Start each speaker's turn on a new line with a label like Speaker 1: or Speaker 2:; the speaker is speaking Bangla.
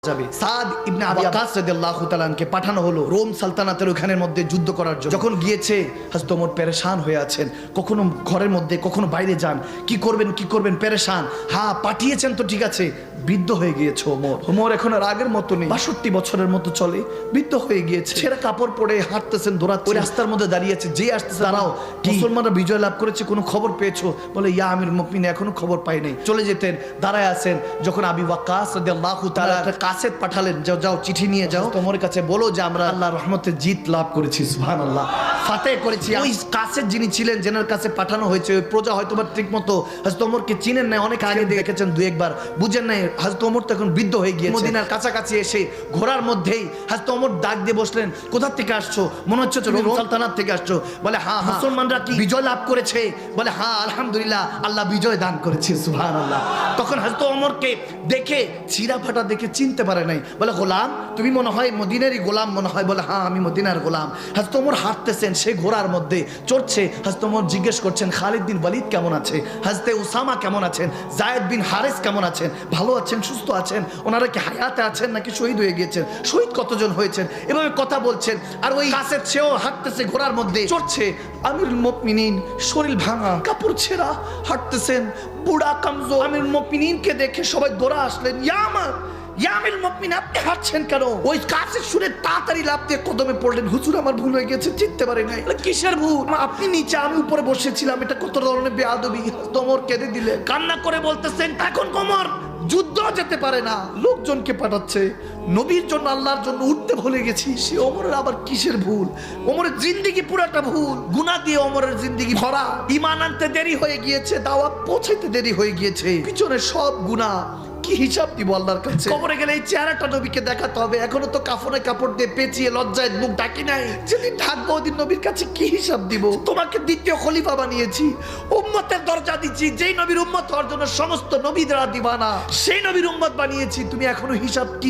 Speaker 1: যাবে। সাদ ইবনে আবি ওয়াক্কাস রাদিয়াল্লাহু তাআলা আনকে পাঠানো হলো রোম সালতানাতের ওখানের মধ্যে যুদ্ধ করার জন্য। যখন গিয়েছে হযরত ওমর পেরেশান হয়ে আছেন, কখনো ঘরের মধ্যে কখনো বাইরে যান, কি করবেন পেরেশান। হ্যাঁ, পাঠিয়েছেন তো ঠিক আছে, বৃদ্ধ হয়ে গিয়েছে ওমর এখন আর আগের মতো নেই, 62 বছরের মতো চলে, বৃদ্ধ হয়ে গিয়েছে, ছেঁড়া কাপড় পরে হাঁটতেছেন, দৌড়াচ্ছেন, রাস্তার মধ্যে দাঁড়িয়েছে, যে আসতেছে দাঁড়াও, মুসলমানরা বিজয় লাভ করেছে, কোনো খবর পেয়েছো? বলে ইয়া আমিরুল মুমিনিন, এখনো খবর পাই নাই। চলে যেতেন, দাঁড়ায় আছেন। যখন আবি ওয়াক্কাস রাদিয়াল্লাহু তাআলা কাসেদ পাঠালেন, যাও চিঠি নিয়ে যাও, তোমার কাছে বলো যে আমরা আল্লাহর রহমতে জিত লাভ করেছি, সুবহানাল্লাহ, ফাতেহ করেছি। ওই কাসেদ যিনি ছিলেন, জেনার কাছে পাঠানো হয়েছে, ওই প্রজা হয়তো বা ঠিক মতো হযরত ওমরকে চিনেন না, অনেক আগে দেখেছেন দু একবার, বুঝেন নাই। হযরত ওমর তখন বৃদ্ধ হয়ে গিয়েছে। মদিনার কাছাকাছি এসে ঘোড়ার মধ্যেই হযরত ওমর ডাক দিয়ে বসলেন, কোথা থেকে আসছো? মনে হচ্ছে রোম সালতানাত থেকে আসছো। বলে হ্যাঁ, মুসলমানরা কি বিজয় লাভ করেছে? বলে হ্যাঁ, আলহামদুলিল্লাহ, আল্লাহ বিজয় দান করেছে, সুবহানাল্লাহ। তখন হযরত ওমরকে দেখে, ছিঁড়া ফাটা দেখে চিনতে পারে নাই। বলে গোলাম, তুমি মনে হয় মদিনারই গোলাম মনে হয়। বলে হ্যাঁ, আমি মদিনার গোলাম। হযরত ওমর হাঁটতেছেন, সে ঘোড়ার মধ্যে চড়ছে। হযরত ওমর জিজ্ঞেস করছেন, খালিদ বিন ওয়ালিদ কেমন আছে? হযরত উসামা কেমন আছেন? যায়েদ বিন হারিস কেমন আছেন? ভালো আছেন, সুস্থ আছেন? ওনারা কি হায়াতে আছেন নাকি শহীদ হয়ে গিয়েছেন? শহীদ কতজন হয়েছেন? এভাবে কথা বলছেন। আর ওই কাসেদ সেও হাঁটতেছে, ঘোড়ার মধ্যে চড়ছে। আমিরুল মুমিনিন শরীর ভাঙা, কাপড় ছেঁড়া, হাঁটতেছেন, বুড়া কামজোর। আমিরুল মুমিনিনকে দেখে সবাই দৌড়া আসলেন, আমিরুল মুমিনিন, আপনি হাঁটছেন কেন? ওই কাসেদ শুনে তাড়াতাড়ি লাফ দিয়ে কদমে পড়লেন, হুজুর আমার ভুল হয়ে গেছে, চিনতে পারি নাই। কিসের ভুল? আপনি নিচে, আমি উপরে বসেছিলাম, এটা কত ধরনের বেয়াদবি। ওমর কেঁদে দিলে, কান্না করে বলতেছেন, এখন ওমর যুদ্ধ যেতে পারে না, লোকজনকে পাঠাচ্ছে, নবীর জন্য আল্লাহর জন্য উঠতে ভুলে গেছি। সে ওমরের আবার কিসের ভুল? ওমরের জিন্দেগি পুরাটা ভুল, গুনাহ দিয়ে ওমরের জিন্দেগি ভরা। ঈমান আনতে দেরি হয়ে গিয়েছে, দাওয়াত পৌঁছাইতে দেরি হয়ে গিয়েছে, পিছনে সব গুনাহ, কি হিসাব দিব আল্লাহর কাছে? কবরে গেলে এই চেহারাটা নবীকে দেখাতে হবে। এখনো তো কাফনে কাপড় দিয়ে পেঁচিয়ে লজ্জায় মুখ ঢাকি নাই। যেদিন ঢাকবো ওদিন নবীর কাছে কি হিসাব দিব? তোমাকে দ্বিতীয় খলিফা বানিয়েছি, উম্মতের দরজা দিচ্ছি, যেই নবীর উম্মত হওয়ার জন্য সমস্ত নবীরা দিবানা, সেই নবীর উম্মত বানিয়েছি, তুমি এখনো হিসাব কি